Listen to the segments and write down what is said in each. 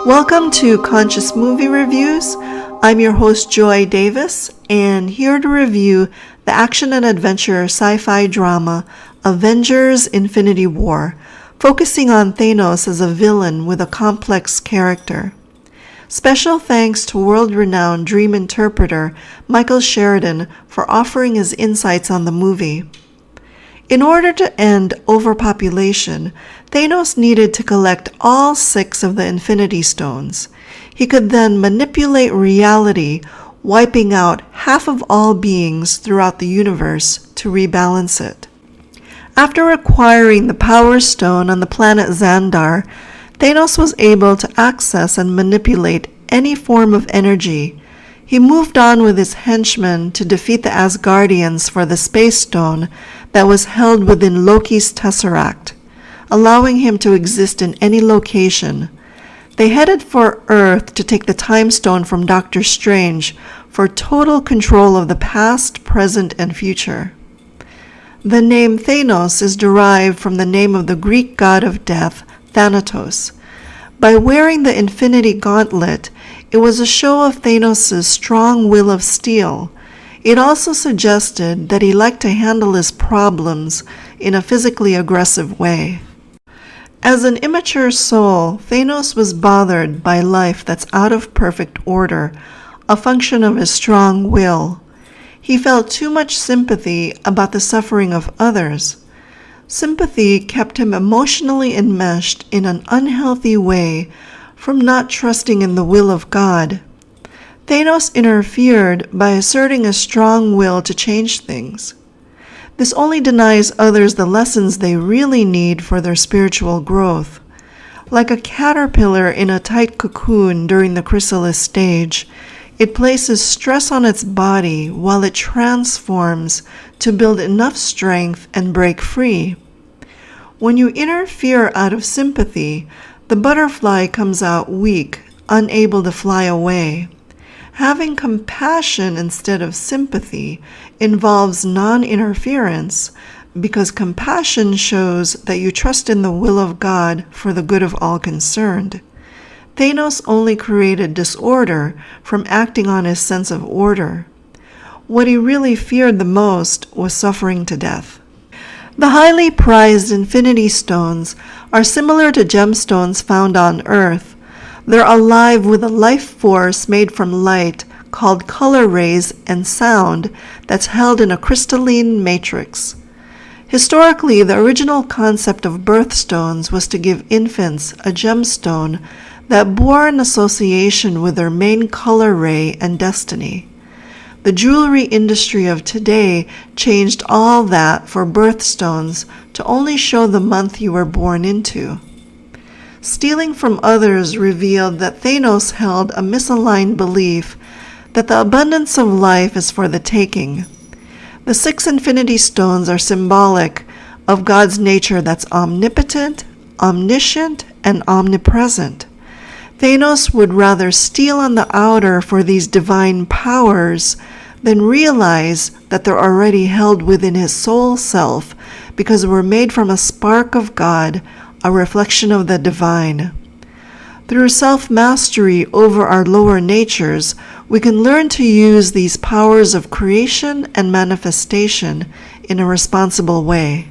Welcome to Conscious Movie Reviews. I'm your host Joy Davis, and here to review the action and adventure sci-fi drama Avengers: Infinity War, focusing on Thanos as a villain with a complex character. Special thanks to world-renowned dream interpreter Michael Sheridan for offering his insights on the movie. In order to end overpopulation, Thanos needed to collect all 6 of the Infinity Stones. He could then manipulate reality, wiping out half of all beings throughout the universe to rebalance it. After acquiring the Power Stone on the planet Xandar, Thanos was able to access and manipulate any form of energy. He moved on with his henchmen to defeat the Asgardians for the Space Stone that was held within Loki's Tesseract, allowing him to exist in any location. They headed for Earth to take the Time Stone from Doctor Strange for total control of the past, present, and future. The name Thanos is derived from the name of the Greek god of death, Thanatos. By wearing the Infinity Gauntlet, it was a show of Thanos' strong will of steel. It also suggested that he liked to handle his problems in a physically aggressive way. As an immature soul, Thanos was bothered by life that's out of perfect order, a function of his strong will. He felt too much sympathy about the suffering of others. Sympathy kept him emotionally enmeshed in an unhealthy way from not trusting in the will of God. Thanos interfered by asserting a strong will to change things. This only denies others the lessons they really need for their spiritual growth. Like a caterpillar in a tight cocoon during the chrysalis stage, it places stress on its body while it transforms to build enough strength and break free. When you interfere out of sympathy, the butterfly comes out weak, unable to fly away. Having compassion instead of sympathy involves non-interference because compassion shows that you trust in the will of God for the good of all concerned. Thanos only created disorder from acting on his sense of order. What he really feared the most was suffering to death. The highly prized Infinity Stones are similar to gemstones found on Earth. They're alive with a life force made from light called color rays and sound that's held in a crystalline matrix. Historically, the original concept of birthstones was to give infants a gemstone that bore an association with their main color ray and destiny. The jewelry industry of today changed all that for birthstones to only show the month you were born into. Stealing from others revealed that Thanos held a misaligned belief that the abundance of life is for the taking. The 6 Infinity Stones are symbolic of God's nature that's omnipotent, omniscient, and omnipresent. Thanos would rather steal on the outer for these divine powers than realize that they're already held within his soul self because we're made from a spark of God, a reflection of the divine. Through self-mastery over our lower natures, we can learn to use these powers of creation and manifestation in a responsible way.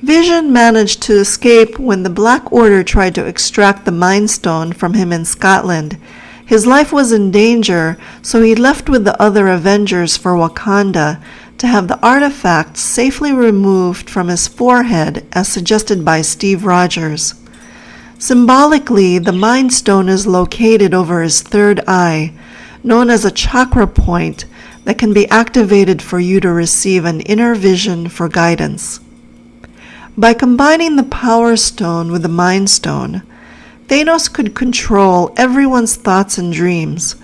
Vision managed to escape when the Black Order tried to extract the Mind Stone from him in Scotland. His life was in danger, so he left with the other Avengers for Wakanda to have the artifact safely removed from his forehead as suggested by Steve Rogers. Symbolically, the Mind Stone is located over his third eye, known as a chakra point that can be activated for you to receive an inner vision for guidance. By combining the Power Stone with the Mind Stone, Thanos could control everyone's thoughts and dreams.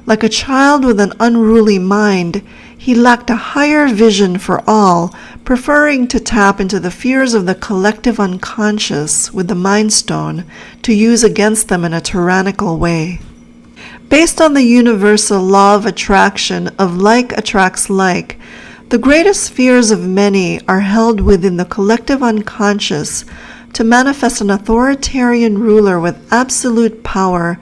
Like a child with an unruly mind, he lacked a higher vision for all, preferring to tap into the fears of the collective unconscious with the Mind Stone to use against them in a tyrannical way. Based on the universal law of attraction of like attracts like, the greatest fears of many are held within the collective unconscious to manifest an authoritarian ruler with absolute power,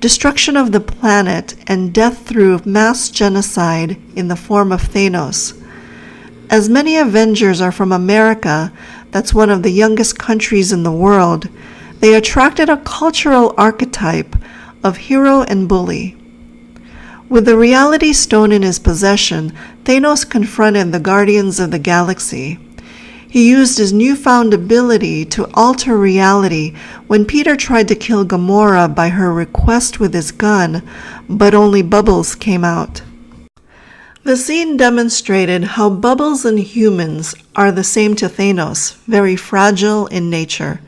destruction of the planet, and death through mass genocide in the form of Thanos. As many Avengers are from America, that's one of the youngest countries in the world, they attracted a cultural archetype of hero and bully. With the Reality Stone in his possession, Thanos confronted the Guardians of the Galaxy. He used his newfound ability to alter reality when Peter tried to kill Gamora by her request with his gun, but only bubbles came out. The scene demonstrated how bubbles and humans are the same to Thanos, very fragile in nature.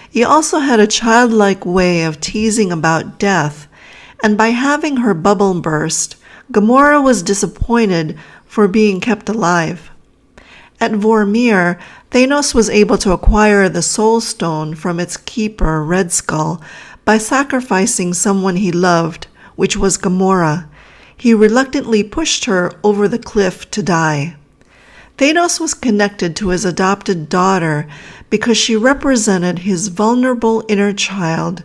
He also had a childlike way of teasing about death, and by having her bubble burst, Gamora was disappointed for being kept alive. At Vormir, Thanos was able to acquire the Soul Stone from its keeper, Red Skull, by sacrificing someone he loved, which was Gamora. He reluctantly pushed her over the cliff to die. Thanos was connected to his adopted daughter because she represented his vulnerable inner child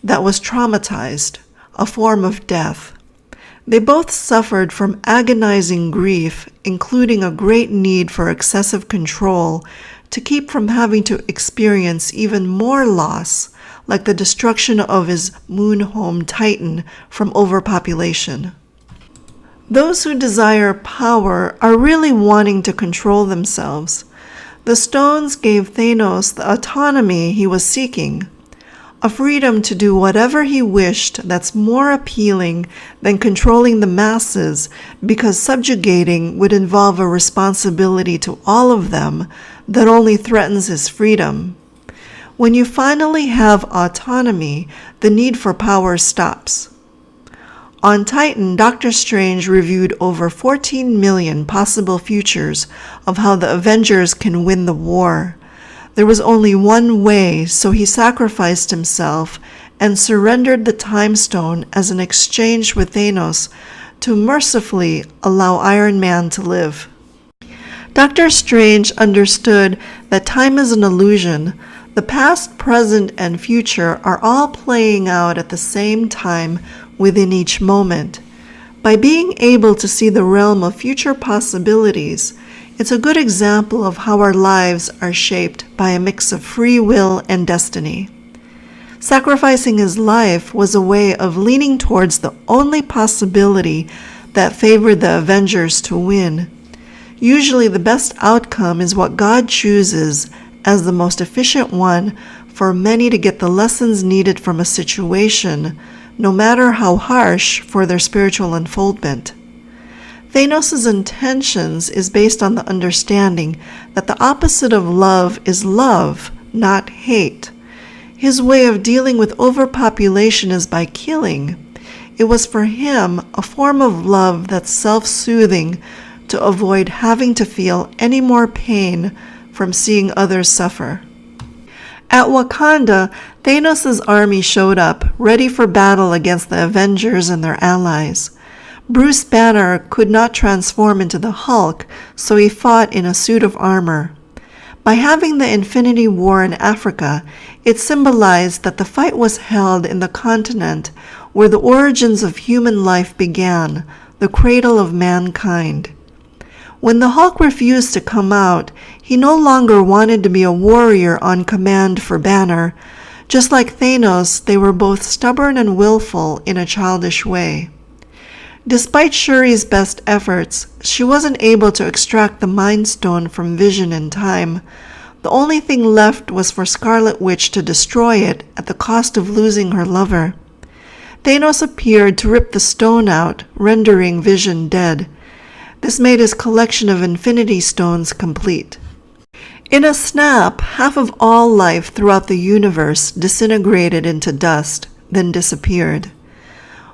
that was traumatized, a form of death. They both suffered from agonizing grief, including a great need for excessive control to keep from having to experience even more loss, like the destruction of his moon home Titan from overpopulation. Those who desire power are really wanting to control themselves. The stones gave Thanos the autonomy he was seeking, a freedom to do whatever he wished that's more appealing than controlling the masses, because subjugating would involve a responsibility to all of them that only threatens his freedom. When you finally have autonomy, the need for power stops. On Titan, Doctor Strange reviewed over 14 million possible futures of how the Avengers can win the war. There was only one way, so he sacrificed himself and surrendered the Time Stone as an exchange with Thanos to mercifully allow Iron Man to live. Doctor Strange understood that time is an illusion. The past, present, and future are all playing out at the same time within each moment. By being able to see the realm of future possibilities, it's a good example of how our lives are shaped by a mix of free will and destiny. Sacrificing his life was a way of leaning towards the only possibility that favored the Avengers to win. Usually the best outcome is what God chooses as the most efficient one for many to get the lessons needed from a situation, no matter how harsh, for their spiritual unfoldment. Thanos' intentions is based on the understanding that the opposite of love is love, not hate. His way of dealing with overpopulation is by killing. It was for him a form of love that's self-soothing to avoid having to feel any more pain from seeing others suffer. At Wakanda, Thanos' army showed up, ready for battle against the Avengers and their allies. Bruce Banner could not transform into the Hulk, so he fought in a suit of armor. By having the Infinity War in Africa, it symbolized that the fight was held in the continent where the origins of human life began, the cradle of mankind. When the Hulk refused to come out, he no longer wanted to be a warrior on command for Banner. Just like Thanos, they were both stubborn and willful in a childish way. Despite Shuri's best efforts, she wasn't able to extract the Mind Stone from Vision in time. The only thing left was for Scarlet Witch to destroy it at the cost of losing her lover. Thanos appeared to rip the stone out, rendering Vision dead. This made his collection of Infinity Stones complete. In a snap, half of all life throughout the universe disintegrated into dust, then disappeared.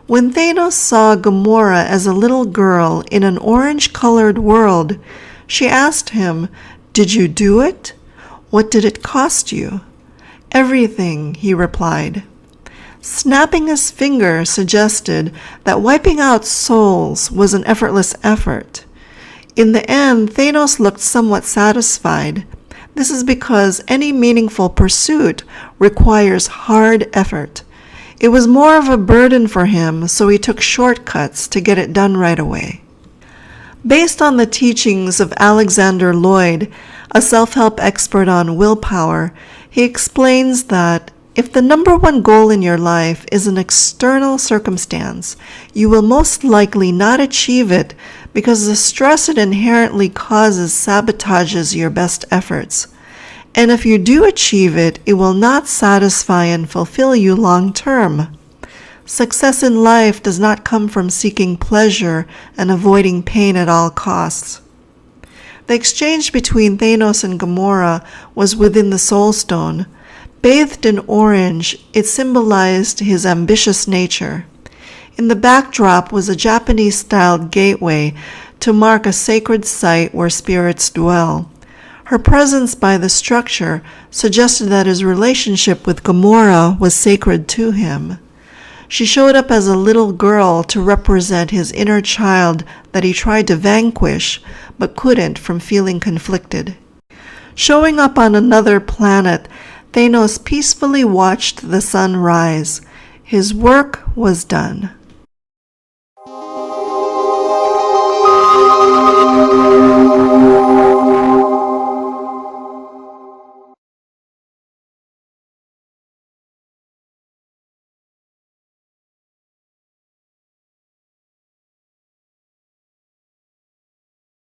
When Thanos saw Gamora as a little girl in an orange-colored world, she asked him, "Did you do it? What did it cost you?" "Everything," he replied. Snapping his finger suggested that wiping out souls was an effortless effort. In the end, Thanos looked somewhat satisfied. This is because any meaningful pursuit requires hard effort. It was more of a burden for him, so he took shortcuts to get it done right away. Based on the teachings of Alexander Lloyd, a self-help expert on willpower, he explains that if the number one goal in your life is an external circumstance, you will most likely not achieve it because the stress it inherently causes sabotages your best efforts. And if you do achieve it, it will not satisfy and fulfill you long term. Success in life does not come from seeking pleasure and avoiding pain at all costs. The exchange between Thanos and Gamora was within the Soul Stone. Bathed in orange, it symbolized his ambitious nature. In the backdrop was a Japanese-styled gateway to mark a sacred site where spirits dwell. Her presence by the structure suggested that his relationship with Gamora was sacred to him. She showed up as a little girl to represent his inner child that he tried to vanquish but couldn't from feeling conflicted. Showing up on another planet, Thanos peacefully watched the sun rise. His work was done.